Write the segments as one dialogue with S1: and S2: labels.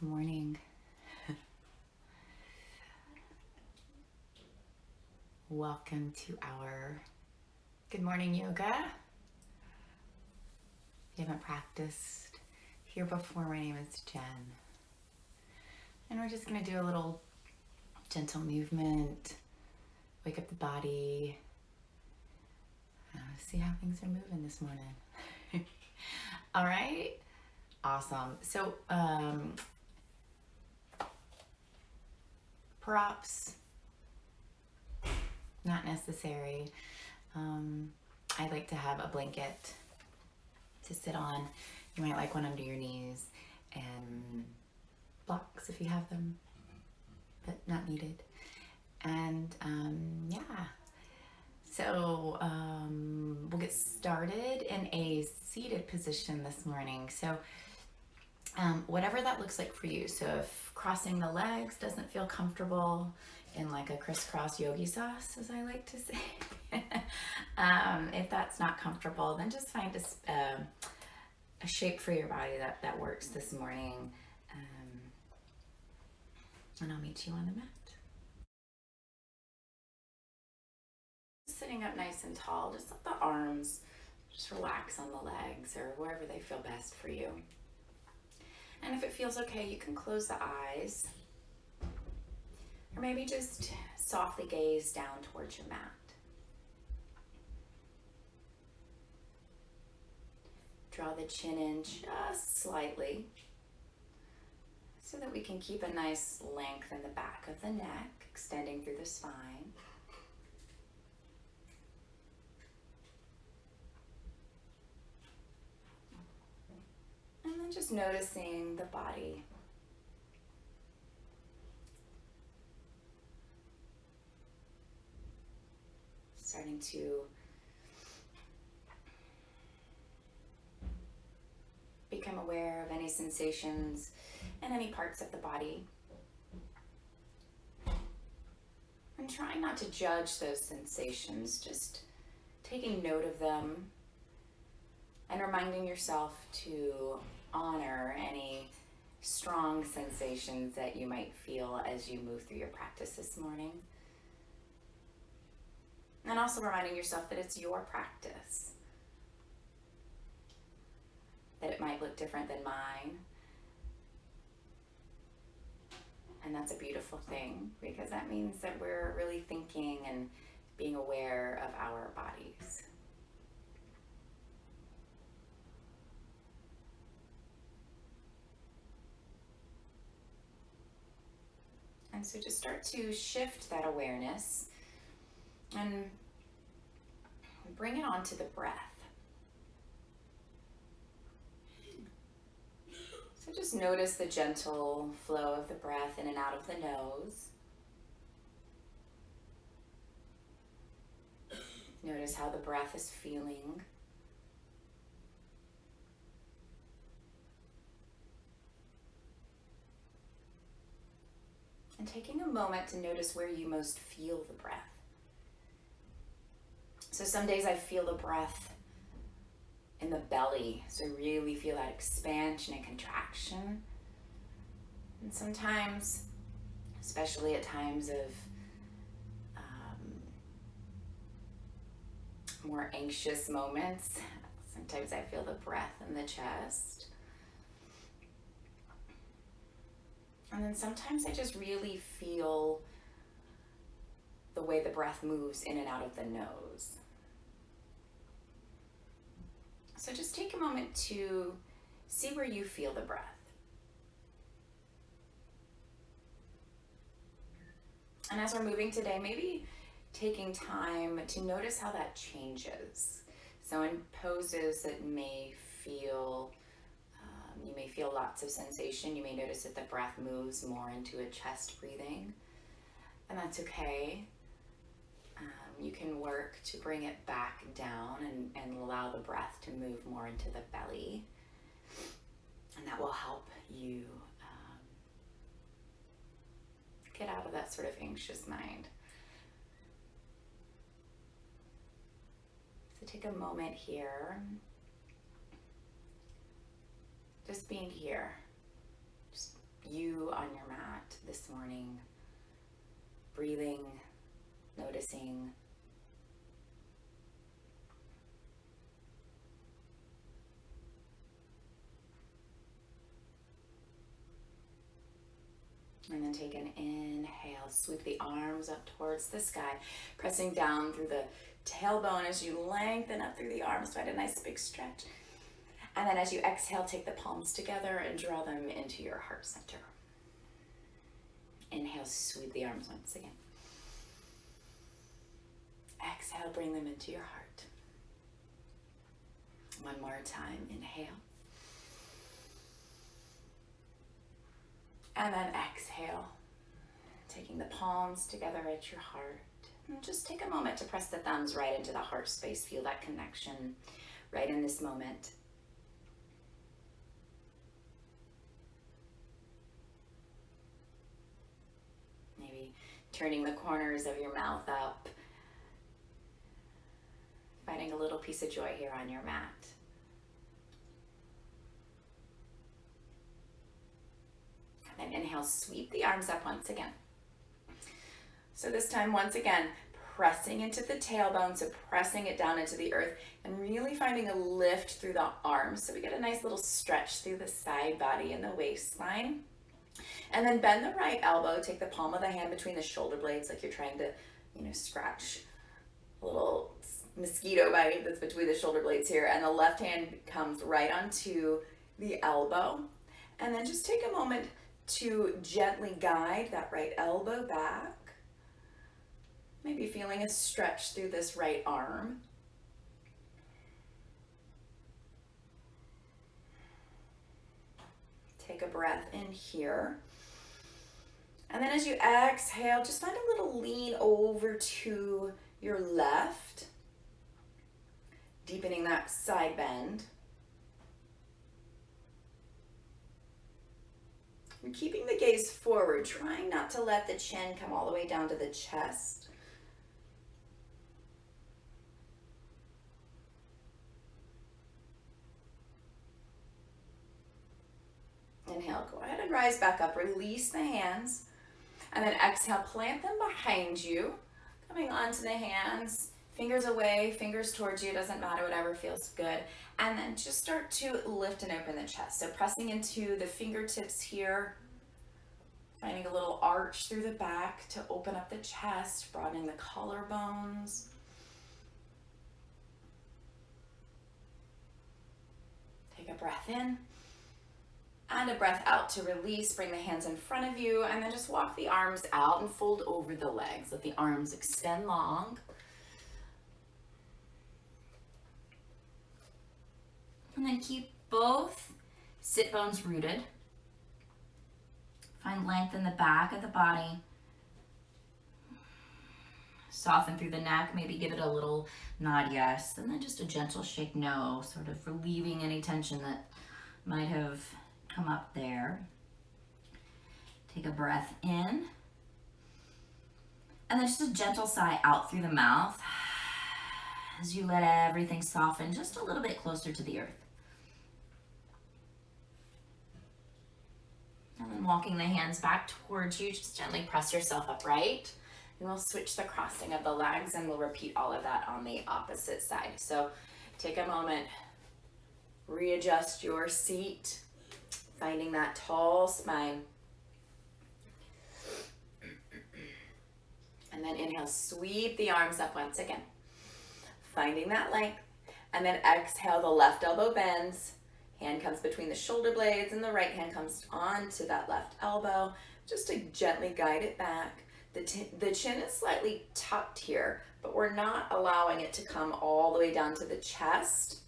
S1: morning. Welcome to our Good Morning Yoga. If you haven't practiced here before, my name is Jen. And we're just going to do a little gentle movement, wake up the body, see how things are moving this morning. All right? Awesome. So, props, not necessary. I like to have a blanket to sit on. You might like one under your knees, and blocks if you have them, but not needed. And yeah, so we'll get started in a seated position this morning. So whatever that looks like for you. So if crossing the legs doesn't feel comfortable in like a crisscross yogi sauce, as I like to say, if that's not comfortable, then just find a shape for your body that works this morning. And I'll meet you on the mat. Sitting up nice and tall, just let the arms just relax on the legs or wherever they feel best for you. And if it feels okay, you can close the eyes or maybe just softly gaze down towards your mat. Draw the chin in just slightly so that we can keep a nice length in the back of the neck, extending through the spine. And then just noticing the body. Starting to become aware of any sensations in any parts of the body. And trying not to judge those sensations, just taking note of them and reminding yourself to honor any strong sensations that you might feel as you move through your practice this morning. And also reminding yourself that it's your practice, that it might look different than mine. And that's a beautiful thing, because that means that we're really thinking and being aware of our bodies. And so just start to shift that awareness and bring it onto the breath. So just notice the gentle flow of the breath in and out of the nose. Notice how the breath is feeling. And taking a moment to notice where you most feel the breath. So some days I feel the breath in the belly, so really feel that expansion and contraction. And sometimes, especially at times of more anxious moments, sometimes I feel the breath in the chest. And then sometimes I just really feel the way the breath moves in and out of the nose. So just take a moment to see where you feel the breath. And as we're moving today, maybe taking time to notice how that changes. So in poses that may feel, you may feel lots of sensation. You may notice that the breath moves more into a chest breathing, and that's okay. You can work to bring it back down and allow the breath to move more into the belly. And that will help you get out of that sort of anxious mind. So take a moment here, just being here, just you on your mat this morning, breathing, noticing. And then take an inhale, sweep the arms up towards the sky, pressing down through the tailbone as you lengthen up through the arms, find a nice big stretch. And then as you exhale, take the palms together and draw them into your heart center. Inhale, sweep the arms once again. Exhale, bring them into your heart. One more time, inhale. And then exhale, taking the palms together at your heart. And just take a moment to press the thumbs right into the heart space. Feel that connection right in this moment. Maybe turning the corners of your mouth up. Finding a little piece of joy here on your mat. And inhale, sweep the arms up once again. So this time, once again, pressing into the tailbone, so pressing it down into the earth and really finding a lift through the arms. So we get a nice little stretch through the side body and the waistline. And then bend the right elbow, take the palm of the hand between the shoulder blades like you're trying to, scratch a little mosquito bite that's between the shoulder blades here. And the left hand comes right onto the elbow. And then just take a moment to gently guide that right elbow back. Maybe feeling a stretch through this right arm. Take a breath in here. And then as you exhale, just find a little lean over to your left, deepening that side bend. And keeping the gaze forward, trying not to let the chin come all the way down to the chest. Inhale, go ahead and rise back up, release the hands, and then exhale, plant them behind you, coming onto the hands, fingers away, fingers towards you, doesn't matter, whatever feels good. And then just start to lift and open the chest. So pressing into the fingertips here, finding a little arch through the back to open up the chest, broadening the collarbones. Take a breath in and a breath out to release. Bring the hands in front of you and then just walk the arms out and fold over the legs. Let the arms extend long. And then keep both sit bones rooted. Find length in the back of the body. Soften through the neck, maybe give it a little nod yes, and then just a gentle shake no, sort of relieving any tension that might have come up there. Take a breath in. And then just a gentle sigh out through the mouth as you let everything soften just a little bit closer to the earth. And then walking the hands back towards you, just gently press yourself upright. And we'll switch the crossing of the legs and we'll repeat all of that on the opposite side. So take a moment, readjust your seat, finding that tall spine. And then inhale, sweep the arms up once again, finding that length. And then exhale, the left elbow bends. Hand comes between the shoulder blades and the right hand comes onto that left elbow. Just to gently guide it back. The chin is slightly tucked here, but we're not allowing it to come all the way down to the chest.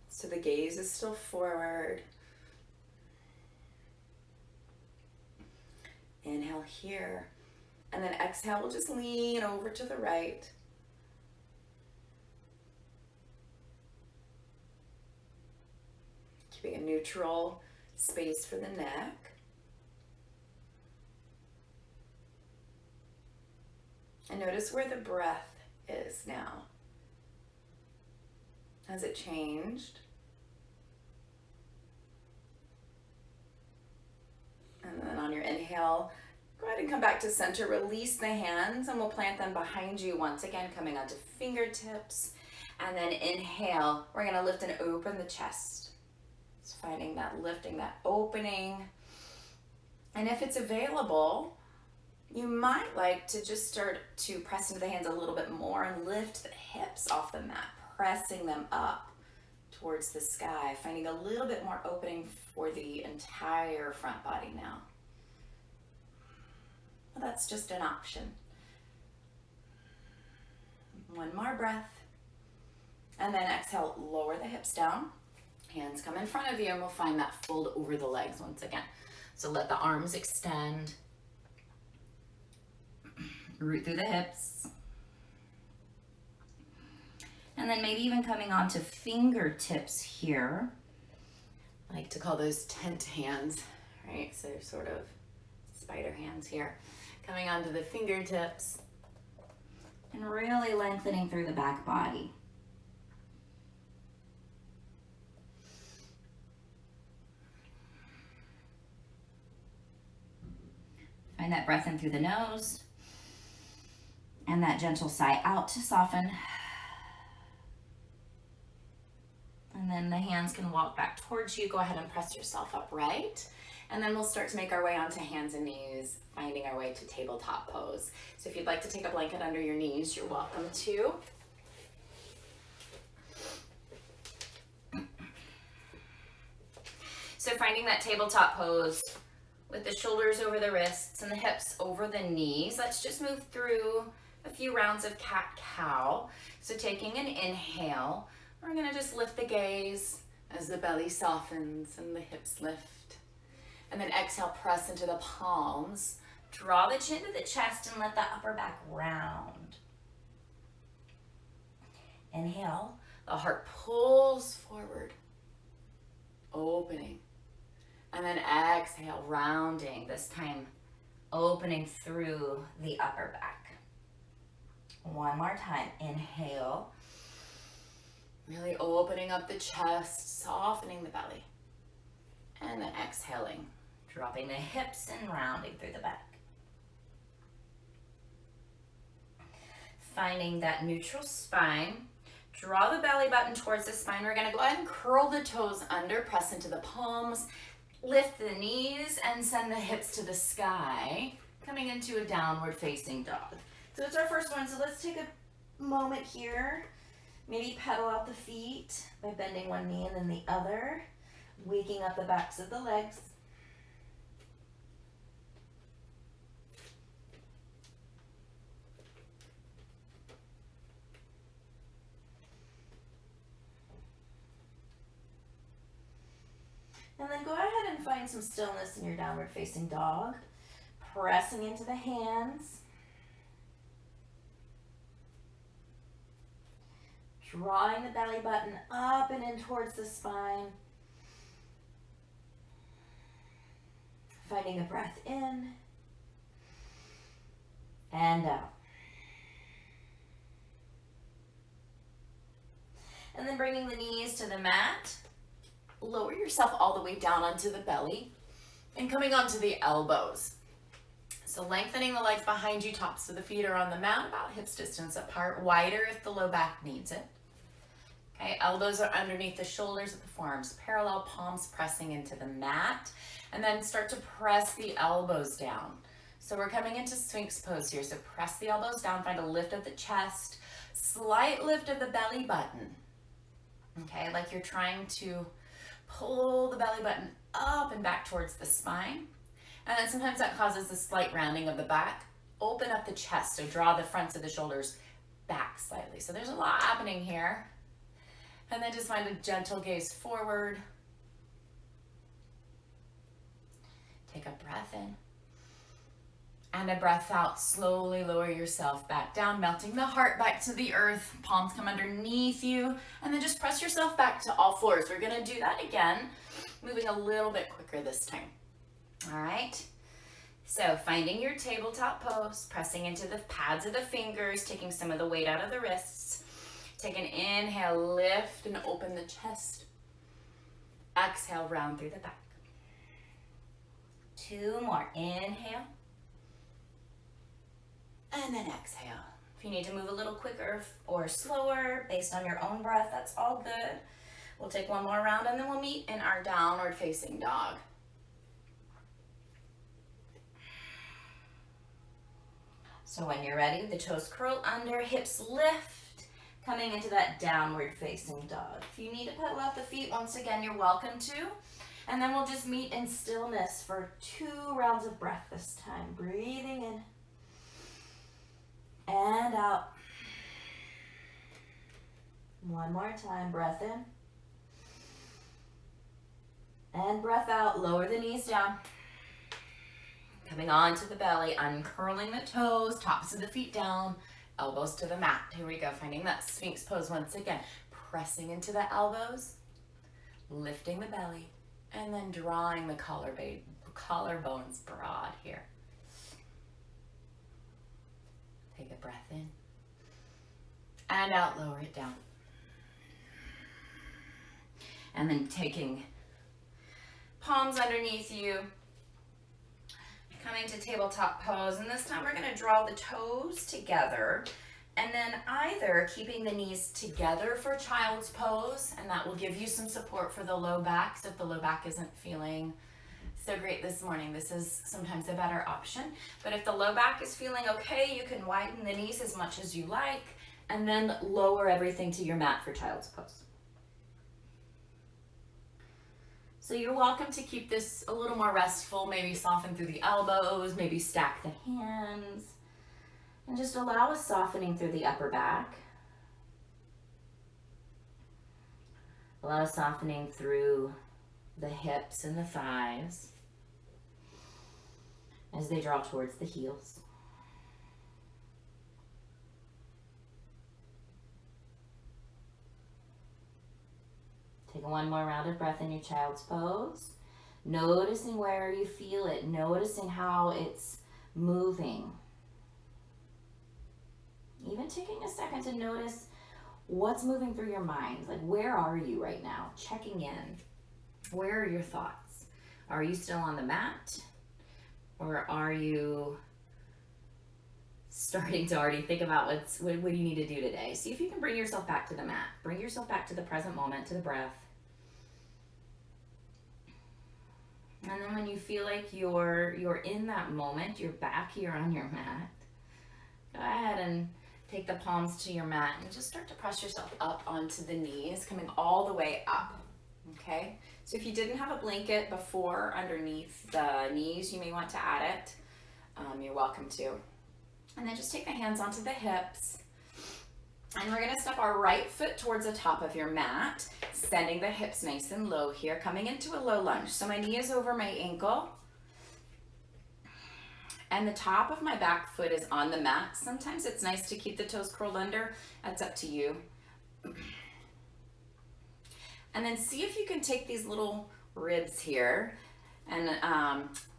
S1: So the gaze is still forward. Inhale here. And then exhale, we'll just lean over to the right. Keeping a neutral space for the neck. And notice where the breath is now. Has it changed? And then on your inhale, go ahead and come back to center. Release the hands and we'll plant them behind you once again, coming onto fingertips. And then inhale, we're gonna lift and open the chest. It's finding that lifting, that opening. And if it's available, you might like to just start to press into the hands a little bit more and lift the hips off the mat, pressing them up towards the sky, finding a little bit more opening for the entire front body now. Well, that's just an option. One more breath. And then exhale, lower the hips down. Hands come in front of you and we'll find that fold over the legs once again. So let the arms extend. Root through the hips. And then maybe even coming onto fingertips here. I like to call those tent hands, right? So they're sort of spider hands here. Coming onto the fingertips. And really lengthening through the back body. Find that breath in through the nose. And that gentle sigh out to soften. And then the hands can walk back towards you. Go ahead and press yourself upright. And then we'll start to make our way onto hands and knees, finding our way to tabletop pose. So if you'd like to take a blanket under your knees, you're welcome to. So finding that tabletop pose with the shoulders over the wrists and the hips over the knees. Let's just move through a few rounds of cat-cow. So taking an inhale, we're gonna just lift the gaze as the belly softens and the hips lift. And then exhale, press into the palms. Draw the chin to the chest and let the upper back round. Inhale, the heart pulls forward, opening. And then exhale, rounding, this time opening through the upper back. One more time, inhale. Really opening up the chest, softening the belly. And then exhaling, dropping the hips and rounding through the back. Finding that neutral spine. Draw the belly button towards the spine. We're gonna go ahead and curl the toes under, press into the palms, lift the knees and send the hips to the sky, coming into a downward facing dog. So it's our first one. So let's take a moment here. Maybe pedal out the feet by bending one knee and then the other, waking up the backs of the legs. And then go ahead and find some stillness in your downward facing dog. Pressing into the hands. Drawing the belly button up and in towards the spine. Finding a breath in and out. And then bringing the knees to the mat. Lower yourself all the way down onto the belly and coming onto the elbows. So lengthening the legs behind you, tops of the feet are on the mat, about hips distance apart, wider if the low back needs it. Okay, elbows are underneath the shoulders of the forearms, parallel palms pressing into the mat, and then start to press the elbows down. So we're coming into Sphinx pose here. So press the elbows down, find a lift of the chest, slight lift of the belly button. Okay, like you're trying to pull the belly button up and back towards the spine. And then sometimes that causes a slight rounding of the back. Open up the chest, so draw the fronts of the shoulders back slightly. So there's a lot happening here. And then just find a gentle gaze forward. Take a breath in. And a breath out. Slowly lower yourself back down, melting the heart back to the earth. Palms come underneath you. And then just press yourself back to all fours. We're gonna do that again, moving a little bit quicker this time. All right. So finding your tabletop pose, pressing into the pads of the fingers, taking some of the weight out of the wrists. Take an inhale, lift and open the chest. Exhale, round through the back.
S2: 2 more. Inhale. And then exhale. If you need to move a little quicker or slower based on your own breath, that's all good. We'll take 1 more round and then we'll meet in our downward facing dog. So when you're ready, the toes curl under, hips lift, coming into that downward facing dog. If you need to pedal out the feet, once again, you're welcome to. And then we'll just meet in stillness for 2 rounds of breath this time. Breathing in and out. 1 more time, breath in. And breath out, lower the knees down. Coming onto the belly, uncurling the toes, tops of the feet down, elbows to the mat. Here we go, finding that Sphinx pose once again. Pressing into the elbows, lifting the belly, and then drawing the collarbones broad here. Take a breath in. And out, lower it down. And then taking palms underneath you, coming to tabletop pose, and this time we're going to draw the toes together, and then either keeping the knees together for child's pose, and that will give you some support for the low back. So if the low back isn't feeling so great this morning, this is sometimes a better option. But if the low back is feeling okay, you can widen the knees as much as you like, and then lower everything to your mat for child's pose. So you're welcome to keep this a little more restful, maybe soften through the elbows, maybe stack the hands, and just allow a softening through the upper back. Allow a softening through the hips and the thighs as they draw towards the heels. Take 1 more round of breath in your child's pose. Noticing where you feel it, noticing how it's moving. Even taking a second to notice what's moving through your mind. Like, where are you right now? Checking in. Where are your thoughts? Are you still on the mat? Or are you starting to already think about what do you need to do today? See if you can bring yourself back to the mat. Bring yourself back to the present moment, to the breath. And then when you feel like you're in that moment, you're back here on your mat, go ahead and take the palms to your mat and just start to press yourself up onto the knees, coming all the way up, okay? So if you didn't have a blanket before underneath the knees, you may want to add it. You're welcome to. And then just take the hands onto the hips. And we're gonna step our right foot towards the top of your mat, sending the hips nice and low here, coming into a low lunge. So my knee is over my ankle, and the top of my back foot is on the mat. Sometimes it's nice to keep the toes curled under. That's up to you. And then see if you can take these little ribs here, and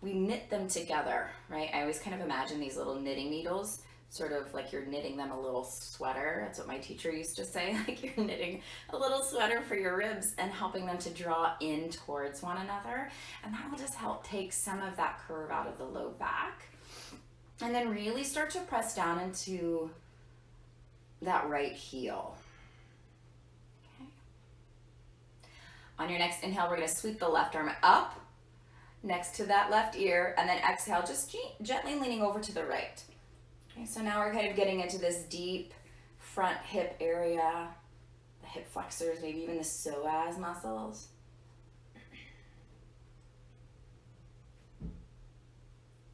S2: we knit them together, right? I always kind of imagine these little knitting needles, sort of like you're knitting them a little sweater. That's what my teacher used to say, like you're knitting a little sweater for your ribs and helping them to draw in towards one another. And that will just help take some of that curve out of the low back. And then really start to press down into that right heel. Okay. On your next inhale, we're gonna sweep the left arm up next to that left ear, and then exhale, just gently leaning over to the right. Okay, so now we're kind of getting into this deep front hip area, the hip flexors, maybe even the psoas muscles.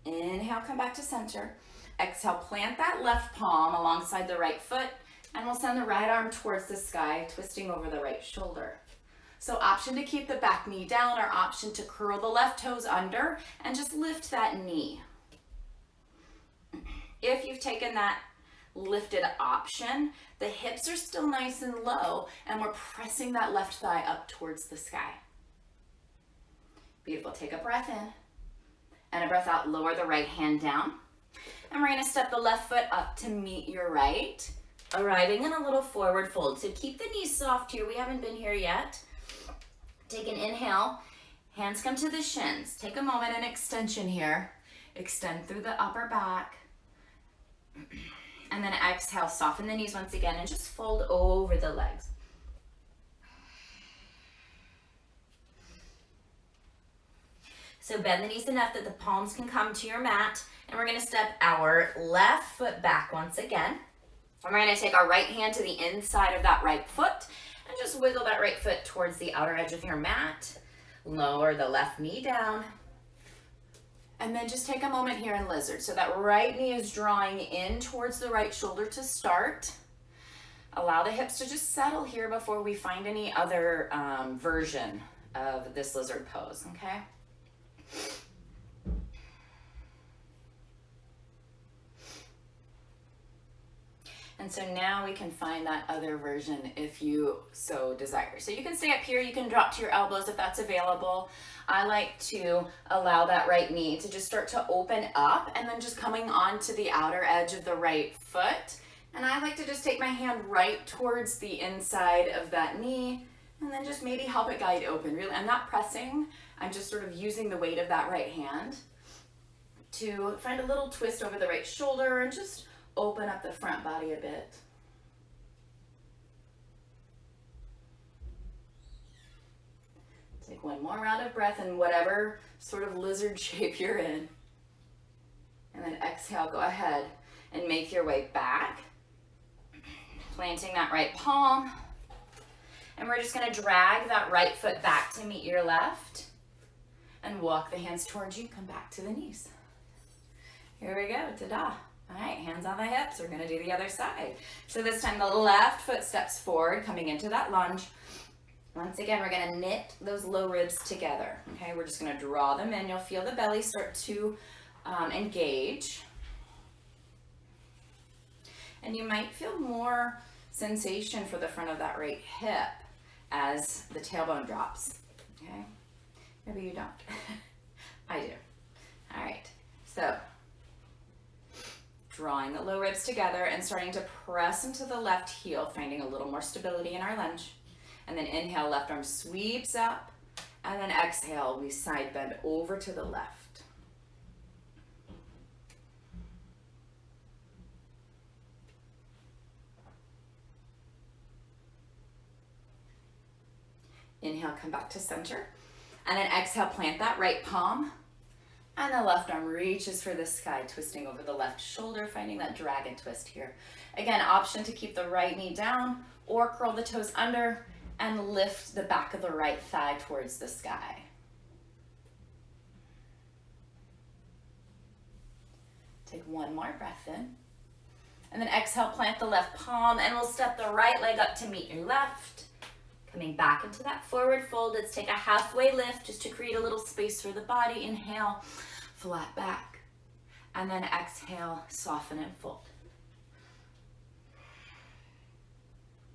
S2: Inhale, come back to center. Exhale, plant that left palm alongside the right foot, and we'll send the right arm towards the sky, twisting over the right shoulder. So option to keep the back knee down, or option to curl the left toes under and just lift that knee. If you've taken that lifted option, the hips are still nice and low, and we're pressing that left thigh up towards the sky. Beautiful. Take a breath in and a breath out. Lower the right hand down, and we're going to step the left foot up to meet your right, arriving in a little forward fold. So keep the knees soft here. We haven't been here yet. Take an inhale, Hands come to the shins. Take a moment in extension here. Extend through the upper back. And then exhale, soften the knees once again and just fold over the legs. So bend the knees enough that the palms can come to your mat, and we're gonna step our left foot back once again. And we're gonna take our right hand to the inside of that right foot and just wiggle that right foot towards the outer edge of your mat. Lower the left knee down. And then just take a moment here in lizard. So that right knee is drawing in towards the right shoulder to start. Allow the hips to just settle here before we find any other version of this lizard pose, okay? And so now we can find that other version if you so desire. So you can stay up here, you can drop to your elbows if that's available. I like to allow that right knee to just start to open up and then just coming onto the outer edge of the right foot. And I like to just take my hand right towards the inside of that knee and then just maybe help it guide open. Really, I'm not pressing, I'm just sort of using the weight of that right hand to find a little twist over the right shoulder and just open up the front body a bit. Take one more round of breath in whatever sort of lizard shape you're in. And then exhale, go ahead and make your way back. Planting that right palm. And we're just gonna drag that right foot back to meet your left. And walk the hands towards you, come back to the knees. Here we go, ta-da. All right, hands on the hips. We're gonna do the other side. So this time the left foot steps forward, coming into that lunge. Once again, we're gonna knit those low ribs together. Okay, we're just gonna draw them in. You'll feel the belly start to engage. And you might feel more sensation for the front of that right hip as the tailbone drops, okay? Maybe you don't. I do. All right, so drawing the low ribs together and starting to press into the left heel, finding a little more stability in our lunge. And then inhale, left arm sweeps up. And then exhale, we side bend over to the left. Inhale, come back to center. And then exhale, plant that right palm. And the left arm reaches for the sky, twisting over the left shoulder, finding that dragon twist here. Again, option to keep the right knee down or curl the toes under and lift the back of the right thigh towards the sky. Take one more breath in. And then exhale, plant the left palm, and we'll step the right leg up to meet your left. Coming back into that forward fold, let's take a halfway lift just to create a little space for the body. Inhale, flat back. And then exhale, soften and fold.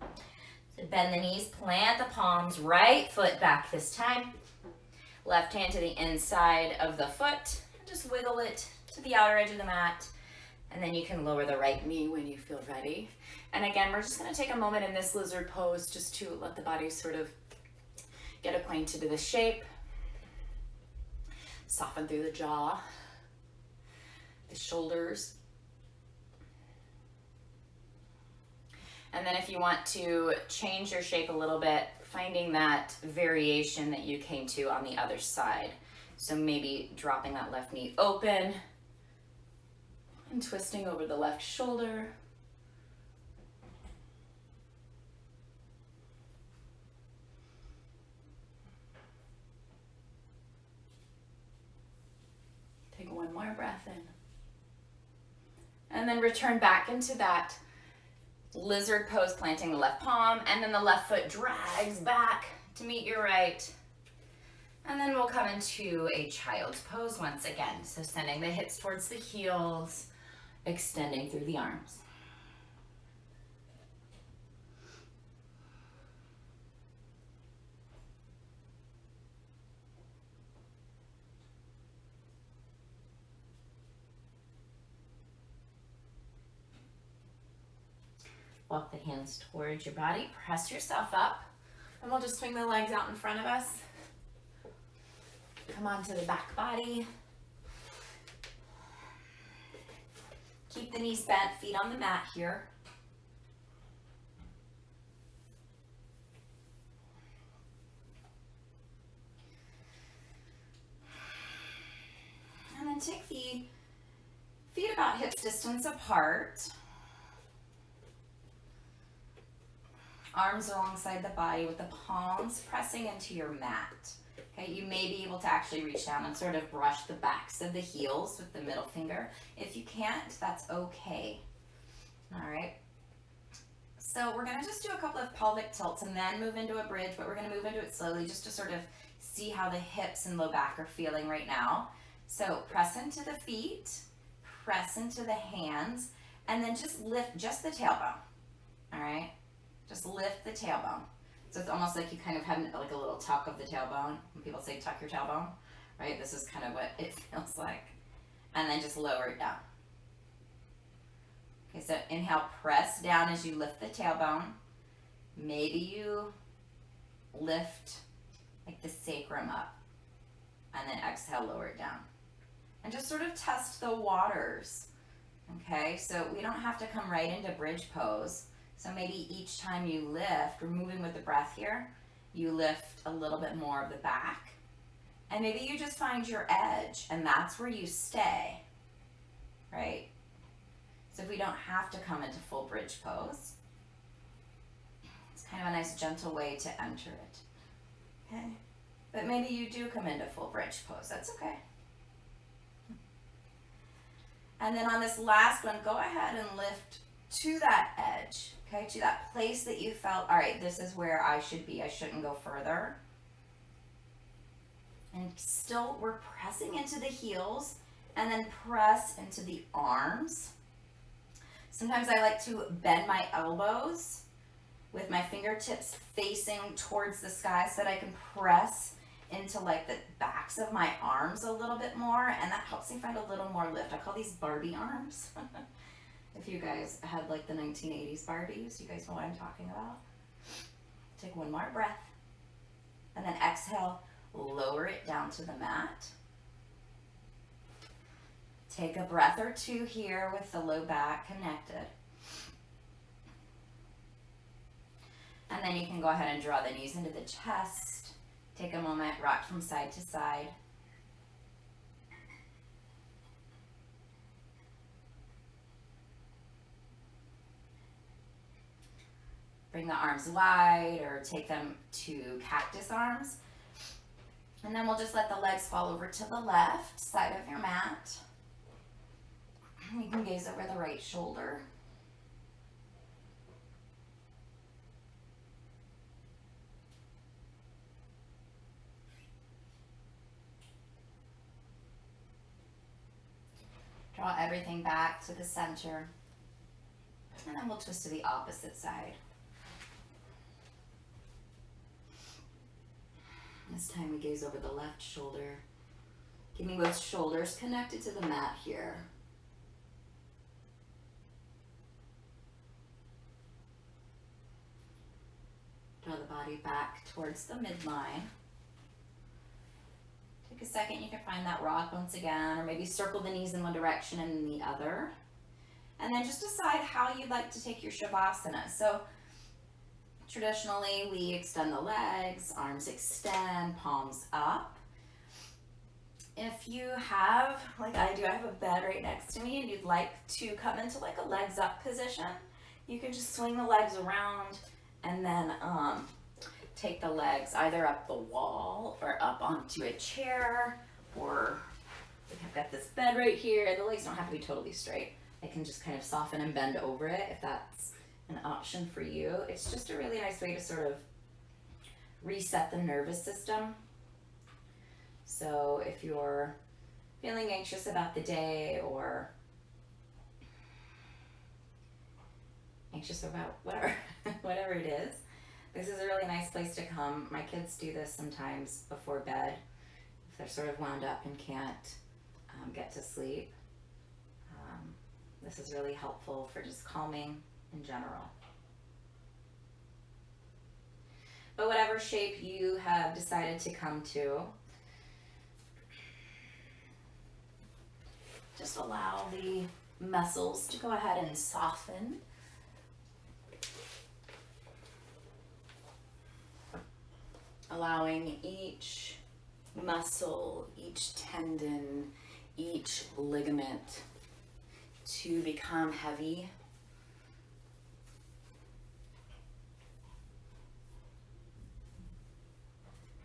S2: So bend the knees, plant the palms, right foot back this time. Left hand to the inside of the foot. Just wiggle it to the outer edge of the mat. And then you can lower the right knee when you feel ready. And again, we're just gonna take a moment in this lizard pose just to let the body sort of get acquainted to the shape. Soften through the jaw, the shoulders. And then if you want to change your shape a little bit, finding that variation that you came to on the other side. So maybe dropping that left knee open and twisting over the left shoulder. Take one more breath in. And then return back into that lizard pose, planting the left palm, and then the left foot drags back to meet your right. And then we'll come into a child's pose once again. So sending the hips towards the heels, extending through the arms. Walk the hands towards your body, press yourself up, and we'll just swing the legs out in front of us. Come on to the back body. Keep the knees bent, feet on the mat here. And then take the feet about hips distance apart. Arms alongside the body with the palms pressing into your mat. Okay, you may be able to actually reach down and sort of brush the backs of the heels with the middle finger. If you can't, that's okay. All right. So we're gonna just do a couple of pelvic tilts and then move into a bridge, but we're gonna move into it slowly just to sort of see how the hips and low back are feeling right now. So press into the feet, press into the hands, and then just lift just the tailbone. All right. Just lift the tailbone. So it's almost like you kind of have like a little tuck of the tailbone. When people say tuck your tailbone, right? This is kind of what it feels like. And then just lower it down. Okay, so inhale, press down as you lift the tailbone. Maybe you lift like the sacrum up. And then exhale, lower it down. And just sort of test the waters. Okay, so we don't have to come right into bridge pose. So maybe each time you lift, we're moving with the breath here, you lift a little bit more of the back. And maybe you just find your edge and that's where you stay, right? So if we don't have to come into full bridge pose, it's kind of a nice gentle way to enter it, okay? But maybe you do come into full bridge pose, that's okay. And then on this last one, go ahead and lift to that edge. Okay, to that place that you felt, all right, this is where I should be. I shouldn't go further. And still, we're pressing into the heels and then press into the arms. Sometimes I like to bend my elbows with my fingertips facing towards the sky so that I can press into like the backs of my arms a little bit more. And that helps me find a little more lift. I call these Barbie arms. If you guys had like the 1980s Barbies, you guys know what I'm talking about. Take one more breath. And then exhale, lower it down to the mat. Take a breath or two here with the low back connected. And then you can go ahead and draw the knees into the chest. Take a moment, rock from side to side. Bring the arms wide or take them to cactus arms. And then we'll just let the legs fall over to the left side of your mat. You can gaze over the right shoulder. Draw everything back to the center. And then we'll twist to the opposite side. This time we gaze over the left shoulder. Keeping both shoulders connected to the mat here. Draw the body back towards the midline. Take a second, you can find that rock once again, or maybe circle the knees in one direction and in the other. And then just decide how you'd like to take your Shavasana. So traditionally, we extend the legs, arms extend, palms up. If you have, like I do, I have a bed right next to me and you'd like to come into like a legs up position, you can just swing the legs around and then take the legs either up the wall or up onto a chair, or I've got this bed right here. The legs don't have to be totally straight. I can just kind of soften and bend over it if that's an option for you. It's just a really nice way to sort of reset the nervous system. So if you're feeling anxious about the day or anxious about whatever it is, this is a really nice place to come. My kids do this sometimes before bed if they're sort of wound up and can't get to sleep. This is really helpful for just calming in general. But whatever shape you have decided to come to, Just allow the muscles to go ahead and soften. Allowing each muscle, each tendon, each ligament to become heavy.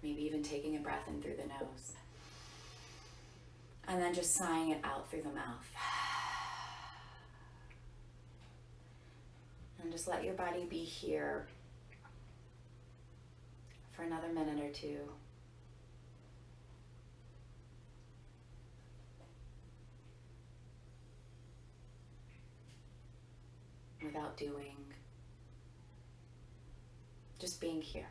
S2: Maybe even taking a breath in through the nose. And then just sighing it out through the mouth. And just let your body be here for another minute or two. Without doing, just being here.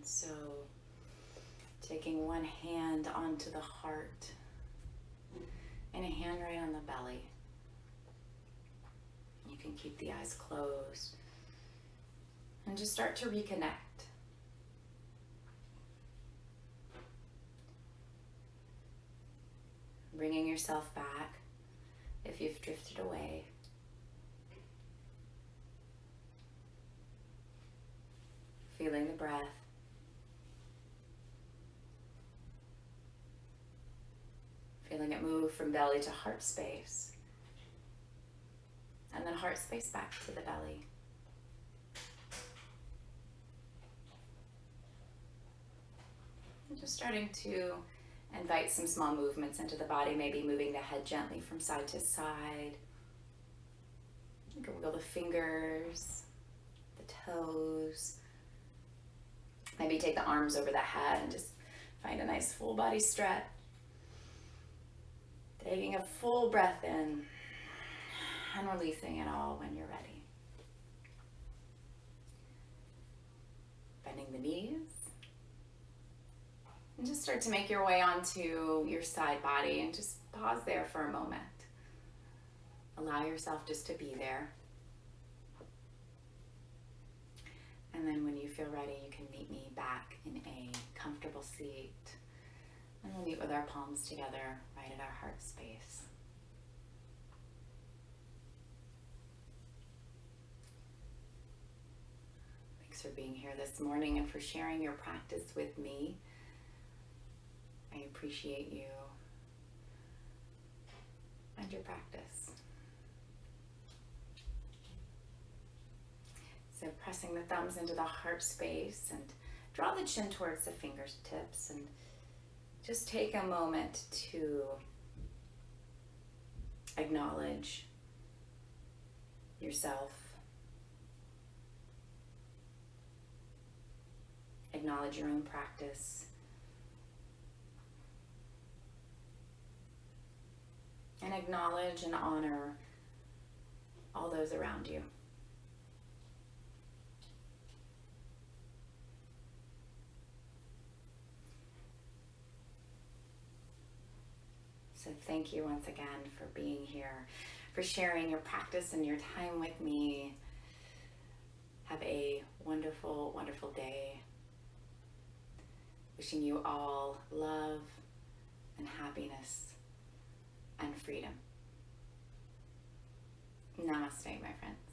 S2: So, taking one hand onto the heart and a hand right on the belly. You can keep the eyes closed and just start to reconnect. Bringing yourself back if you've drifted away. Feeling the breath. Feeling it move from belly to heart space. And then heart space back to the belly. And just starting to invite some small movements into the body, maybe moving the head gently from side to side. You can wiggle the fingers, the toes. Maybe take the arms over the head and just find a nice full body stretch. Taking a full breath in and releasing it all when you're ready. Bending the knees. And just start to make your way onto your side body and just pause there for a moment. Allow yourself just to be there. And then when you feel ready, you can meet me back in a comfortable seat. And we'll meet with our palms together right at our heart space. Thanks for being here this morning and for sharing your practice with me. I appreciate you and your practice. So pressing the thumbs into the heart space and draw the chin towards the fingertips and just take a moment to acknowledge yourself. Acknowledge your own practice. And acknowledge and honor all those around you. So thank you once again for being here, for sharing your practice and your time with me. Have a wonderful wonderful, wonderful day. Wishing you all love and happiness and freedom. Namaste, my friend.